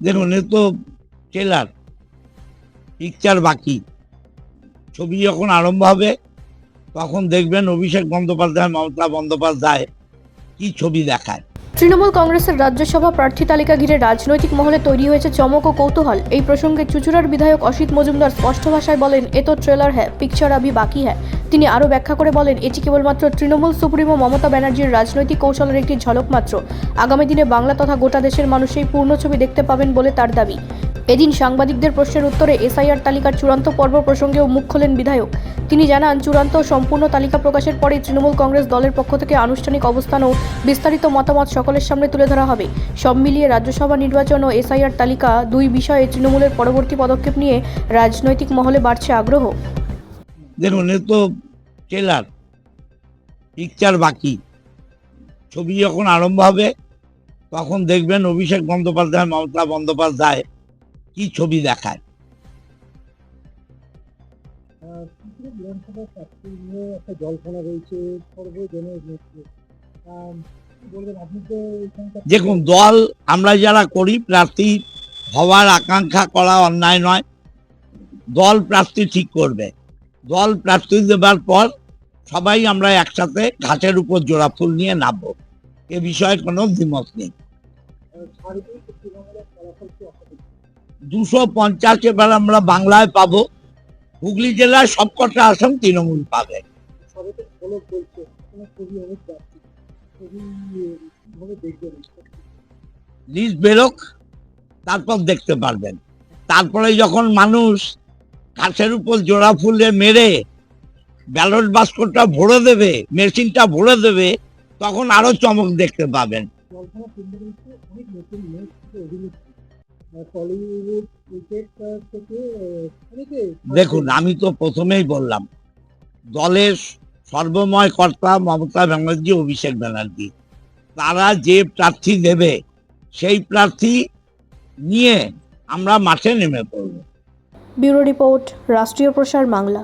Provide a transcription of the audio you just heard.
দেখুন, এ তো trailer, picture বাকি। ছবি যখন আরম্ভ হবে তখন দেখবেন অভিষেক বন্দ্যোপাধ্যায়, মমতা বন্দ্যোপাধ্যায় কি ছবি দেখায়। তৃণমূল কংগ্রেসের রাজ্যসভা প্রার্থী তালিকা ঘিরে রাজনৈতিক মহলে তৈরি হয়েছে চমক ও কৌতূহল। এই প্রসঙ্গে চুঁচুড়ার বিধায়ক অসিত মজুমদার স্পষ্ট ভাষায় বলেন, এ তো ট্রেলার হ্যাঁ, পিকচার আভি বাকি হ্যাঁ। তিনি আরও ব্যাখ্যা করে বলেন, এটি কেবলমাত্র তৃণমূল সুপ্রিমো মমতা ব্যানার্জির রাজনৈতিক কৌশলের একটি ঝলক মাত্র। আগামী দিনে বাংলা তথা গোটা দেশের মানুষ এই পূর্ণ ছবি দেখতে পাবেন বলে তার দাবি। এদিন সাংবাদিকদের প্রশ্নের উত্তরে এসআইআর তালিকার চূড়ান্ত পর্ব প্রসঙ্গেও মুখ খোলেন বিধায়ক। তিনি জানান, চূড়ান্ত ও সম্পূর্ণ তালিকা প্রকাশের পরেই তৃণমূল কংগ্রেস দলের পক্ষ থেকে আনুষ্ঠানিক অবস্থান ও বিস্তারিত মতামত সকলের সামনে তুলে ধরা হবে। সব মিলিয়ে রাজ্যসভা নির্বাচন ও এসআইআর তালিকা দুই বিষয়ে তৃণমূলের পরবর্তী পদক্ষেপ নিয়ে রাজনৈতিক মহলে বাড়ছে আগ্রহ। দেখুন, এ তো ট্রেলার, পিকচার বাকি। ছবি যখন আরম্ভ হবে তখন দেখবেন অভিষেক বন্দ্যোপাধ্যায়, মমতা বন্দ্যোপাধ্যায় কি ছবি দেখায়। বিধানসভা প্রার্থী নিয়ে একটা জল্পনা রয়েছে সর্বজনের মধ্যে। কি বলবেন আপনি? তো দেখুন, দল আমরা যারা করি, প্রার্থী হওয়ার আকাঙ্ক্ষা করা অন্যায় নয়। দল প্রার্থী ঠিক করবে। দল প্রার্থী দেবার পর সবাই আমরা একসাথে ঘাটের উপর জোড়া ফুল নিয়ে নামবো, এ বিষয়ে কোনো দ্বিমত নেই। সার্বিক তৃণমূলের ফলাফল কি অসঠিক? 250 এবার আমরা বাংলায় পাবো। হুগলি জেলায় সবকটা আসন তৃণমূল পাবে। সবে তো ফলক বলছে কোনো ছবি অনেক যাচ্ছে, ছবি ভাবে দেখবেন। লিস্ট বেরোক, তারপর দেখতে পারবেন। তারপরে যখন মানুষ ঘাসের উপর জোড়া ফুলে মেরে ব্যালট বাস্কটা ভরে দেবে, মেশিনটা ভরে দেবে, তখন আরো চমক দেখতে পাবেন। জল্পনা কেন্দ্র রয়েছে অনেক নতুন মেয়ে থেকে অভিনেত্রী, টলিউড ক্রিকেট থেকে অনেকে। দেখুন, আমি তো প্রথমেই বললাম, দলের সর্বময় কর্তা মমতা ব্যানার্জি, অভিষেক ব্যানার্জি, তারা যে প্রার্থী দেবে সেই প্রার্থী নিয়ে আমরা মাঠে নেমে পড়ব। ব্যুরো রিপোর্ট, রাষ্ট্রীয় প্রসার বাংলা।